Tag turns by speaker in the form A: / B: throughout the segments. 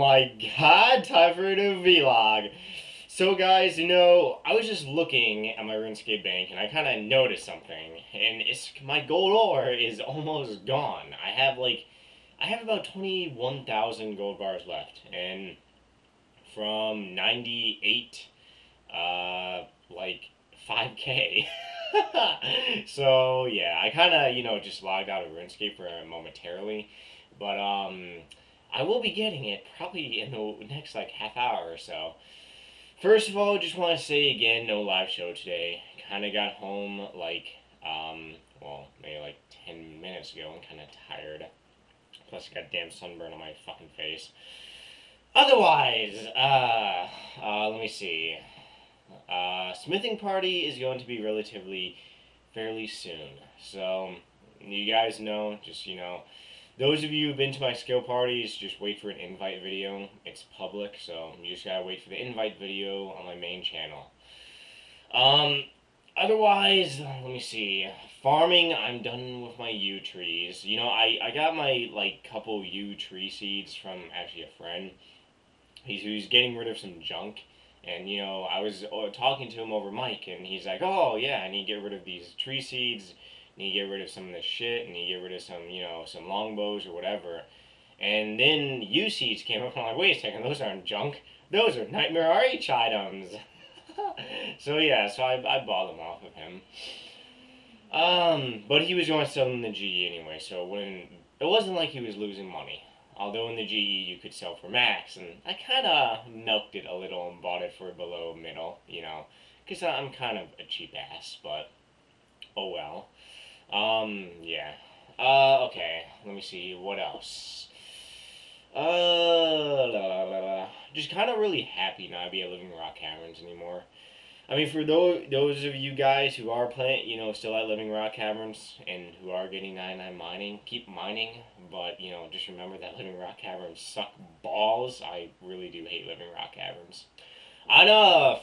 A: my god, time for a new vlog. So guys, I was just looking at my RuneScape bank and I kind of noticed something. And my gold ore is almost gone. I have about 21,000 gold bars left. And from 98, like 5K. So yeah, I kind of, just logged out of RuneScape for momentarily. But I will be getting it probably in the next like half hour or so. First of all, just want to say again, no live show today. Kind of got home maybe like 10 minutes ago. I'm kind of tired. Plus, I got damn sunburn on my fucking face. Otherwise, let me see. Smithing party is going to be relatively fairly soon. So, you guys know, those of you who've been to my skill parties, just wait for an invite video. It's public, so you just gotta wait for the invite video on my main channel. Otherwise, let me see. Farming, I'm done with my yew trees. I got my, couple yew tree seeds from, actually, a friend. He's getting rid of some junk. And, I was talking to him over mic, and he's like, oh, yeah, I need to get rid of these tree seeds. And you get rid of some of this shit, and you get rid of some, some longbows or whatever. And then UCs came up, and I'm like, wait a second, those aren't junk. Those are Nightmare RH items. So I bought them off of him. But he was going to sell them in the GE anyway, so it wasn't like he was losing money. Although in the GE you could sell for max, and I kind of milked it a little and bought it for below middle, because I'm kind of a cheap ass, but oh well. Yeah. Okay, let me see, what else? Just kind of really happy not to be at Living Rock Caverns anymore. I mean, for those of you guys who are playing, still at Living Rock Caverns, and who are getting 99 mining, keep mining, but, just remember that Living Rock Caverns suck balls. I really do hate Living Rock Caverns. On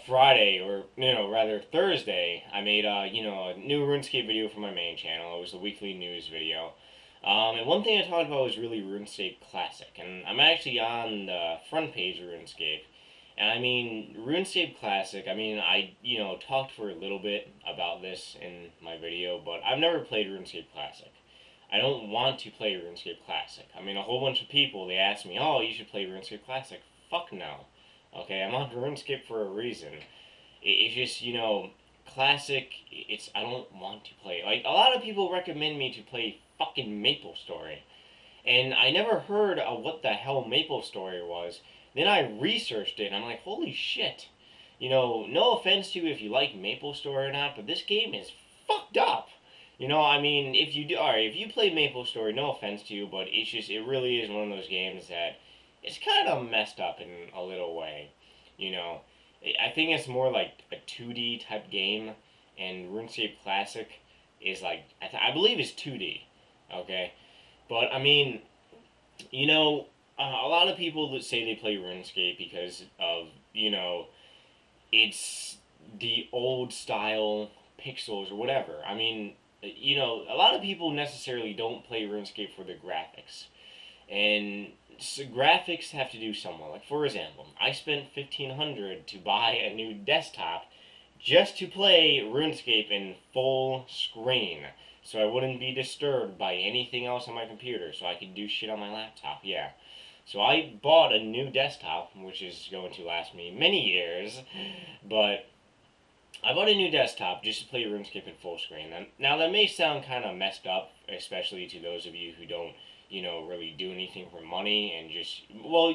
A: Friday, or, rather Thursday, I made, a new RuneScape video for my main channel. It was a weekly news video. And one thing I talked about was really RuneScape Classic. And I'm actually on the front page of RuneScape. And I mean, RuneScape Classic, I, talked for a little bit about this in my video, but I've never played RuneScape Classic. I don't want to play RuneScape Classic. I mean, a whole bunch of people, they ask me, oh, you should play RuneScape Classic. Fuck no. Okay, I'm on RuneScape for a reason. It's just, Classic, I don't want to play. Like, a lot of people recommend me to play fucking MapleStory. And I never heard of what the hell MapleStory was. Then I researched it, and I'm like, holy shit. No offense to you if you like MapleStory or not, but this game is fucked up. If you do, alright, if you play MapleStory, no offense to you, but it really is one of those games that it's kind of messed up in a little way. I think it's more like a 2D type game, and RuneScape Classic is like, I believe it's 2D, okay? But, a lot of people that say they play RuneScape because of, it's the old style pixels or whatever. A lot of people necessarily don't play RuneScape for the graphics. And so graphics have to do somewhat. Like, for example, I spent $1,500 to buy a new desktop just to play RuneScape in full screen. So I wouldn't be disturbed by anything else on my computer, so I could do shit on my laptop, yeah. So I bought a new desktop, which is going to last me many years, but I bought a new desktop just to play RuneScape in full screen. Now that may sound kind of messed up, especially to those of you who don't, really do anything for money and you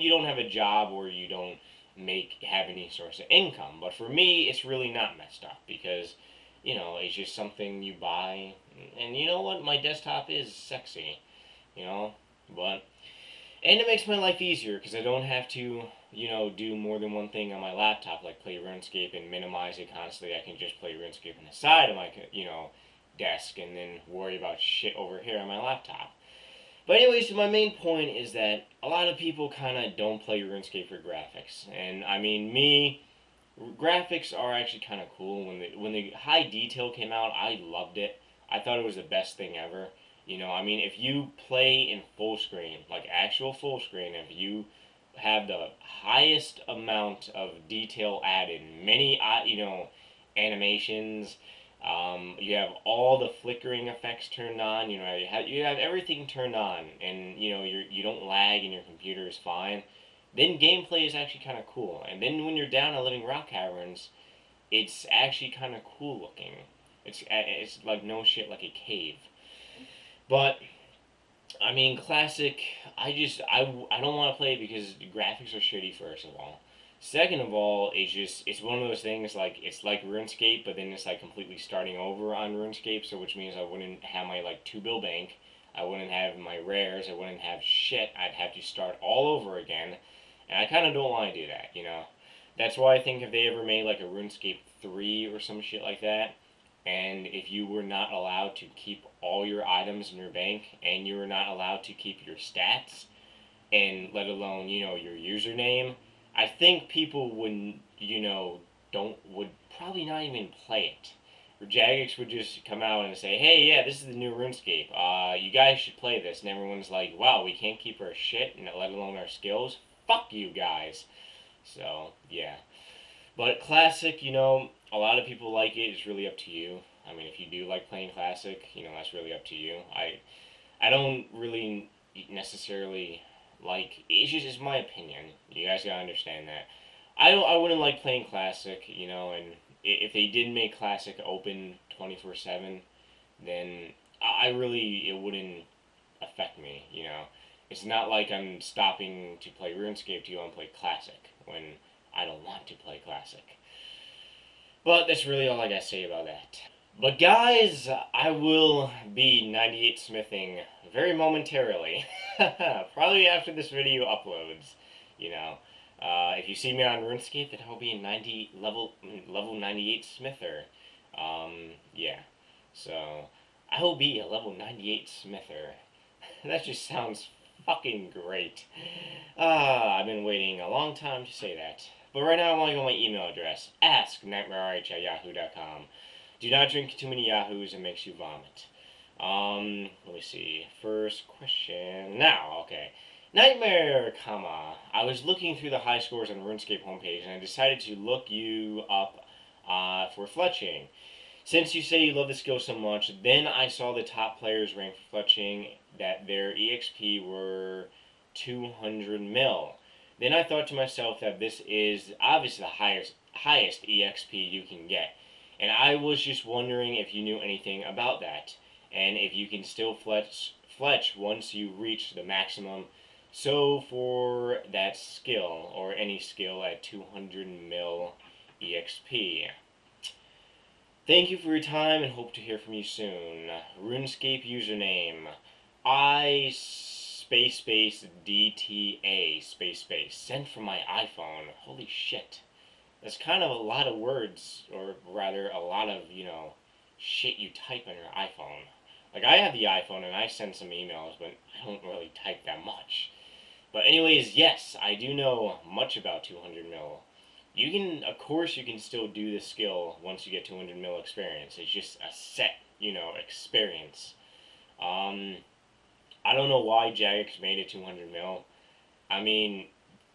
A: don't have a job or you don't have any source of income. But for me, it's really not messed up because, it's just something you buy. And you know what? My desktop is sexy, but... And it makes my life easier because I don't have to, do more than one thing on my laptop, like play RuneScape and minimize it constantly. I can just play RuneScape on the side of my, desk and then worry about shit over here on my laptop. But anyways, my main point is that a lot of people kind of don't play RuneScape for graphics. And graphics are actually kind of cool. When the high detail came out, I loved it. I thought it was the best thing ever. If you play in full screen, like actual full screen, if you have the highest amount of detail added. Many, animations. You have all the flickering effects turned on. You have everything turned on, and you don't lag, and your computer is fine. Then gameplay is actually kind of cool. And then when you're down at Living Rock Caverns, it's actually kind of cool looking. It's like no shit, like a cave. But I mean, classic. I don't want to play it because the graphics are shitty. First of all, second of all, it's one of those things like it's like RuneScape, but then it's like completely starting over on RuneScape. So which means I wouldn't have my like 2 bill bank. I wouldn't have my rares. I wouldn't have shit. I'd have to start all over again, and I kind of don't want to do that. That's why I think if they ever made like a RuneScape 3 or some shit like that, and if you were not allowed to keep all your items in your bank, and you were not allowed to keep your stats, and let alone your username, I think people would probably not even play it. Or Jagex would just come out and say, "Hey, yeah, this is the new RuneScape. You guys should play this." And everyone's like, "Wow, we can't keep our shit, and let alone our skills. Fuck you guys." So yeah. But classic, a lot of people like it. It's really up to you. I mean, if you do like playing classic, that's really up to you. I don't really necessarily like. It's my opinion. You guys gotta understand that. I wouldn't like playing classic, and if they did make classic open 24/7, then I really it wouldn't affect me. It's not like I'm stopping to play RuneScape to go and play classic when I don't want to play classic. But that's really all I gotta say about that. But guys, I will be 98 smithing very momentarily. Probably after this video uploads. You know, if you see me on RuneScape, then I'll be a 90 level 98 smither. Yeah. So I will be a level 98 smither. That just sounds fucking great. I've been waiting a long time to say that. But right now I want to go my email address. asknightmarerh@yahoo.com. Do not drink too many Yahoos, it makes you vomit. Let me see. First question. Now, okay. Nightmare, comma. I was looking through the high scores on the RuneScape homepage and I decided to look you up for fletching. Since you say you love the skill so much, then I saw the top players ranked for fletching that their EXP were 200 mil. Then I thought to myself that this is obviously the highest EXP you can get. And I was just wondering if you knew anything about that. And if you can still fletch once you reach the maximum. So for that skill, or any skill at 200 mil EXP. Thank you for your time and hope to hear from you soon. RuneScape username I space DTA space sent from my iPhone. Holy shit. That's kind of a lot of words, or rather a lot of, shit you type on your iPhone. Like, I have the iPhone and I send some emails, but I don't really type that much. But anyways, yes, I do know much about 200 mil. Of course you can still do the skill once you get 200 mil experience. It's just a set, experience. I don't know why Jagex made it 200 mil. I mean,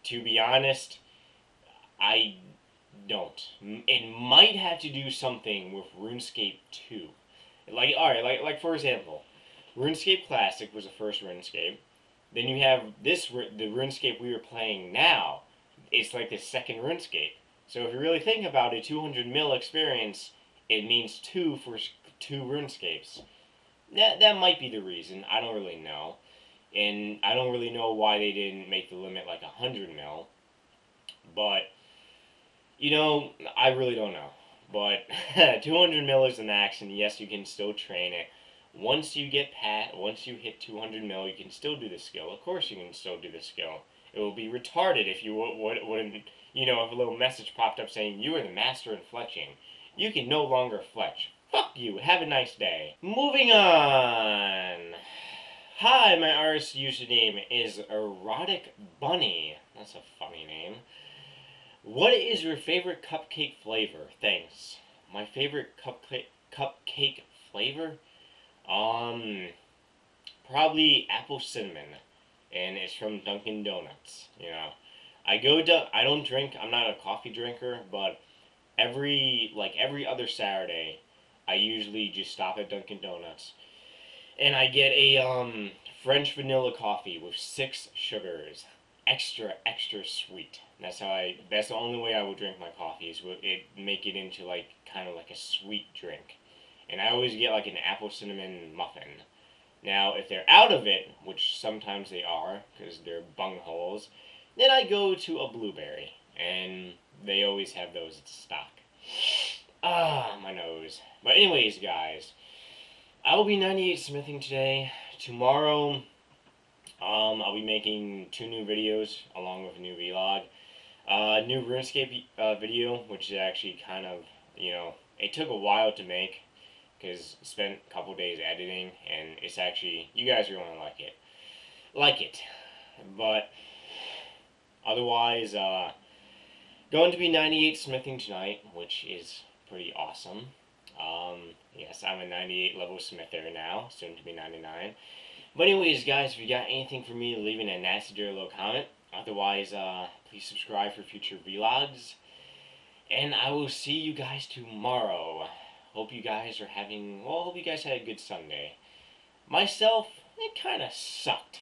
A: to be honest, I don't. It might have to do something with RuneScape 2. Like for example, RuneScape Classic was the first RuneScape. Then you have the RuneScape we are playing now. It's like the second RuneScape. So if you really think about it, 200 mil experience, it means 2 for 2 RuneScapes. That might be the reason. I don't really know. And I don't really know why they didn't make the limit like 100 mil. But, I really don't know. But 200 mil is the max, and yes, you can still train it. Once you hit 200 mil, you can still do the skill. Of course you can still do the skill. It will be retarded if you wouldn't, if a little message popped up saying you are the master in fletching. You can no longer fletch. Fuck you. Have a nice day. Moving on. Hi, my artist username is Erotic Bunny. That's a funny name. What is your favorite cupcake flavor? Thanks. My favorite cupcake flavor? Probably apple cinnamon. And it's from Dunkin' Donuts, I don't drink. I'm not a coffee drinker, but every other Saturday, I usually just stop at Dunkin' Donuts and I get a French vanilla coffee with 6 sugars, extra sweet. That's the only way I would drink my coffee is with it make it into like kind of like a sweet drink, and I always get like an apple cinnamon muffin. Now, if they're out of it, which sometimes they are because they're bungholes, then I go to a blueberry, and they always have those in stock. Ah, my nose. But anyways, guys, I will be 98 smithing today. Tomorrow, I'll be making 2 new videos along with a new vlog. New Runescape video, which is actually kind of, it took a while to make because spent a couple days editing, and it's actually, you guys are going to like it. Like it. But otherwise, going to be 98 smithing tonight, which is pretty awesome. Yes, I'm a 98 level smither now, soon to be 99. But anyways, guys, if you got anything for me, leave in a nasty dirty little comment. Otherwise, please subscribe for future vlogs. And I will see you guys tomorrow. Hope you guys are having, well, hope you guys had a good Sunday. Myself, it kind of sucked.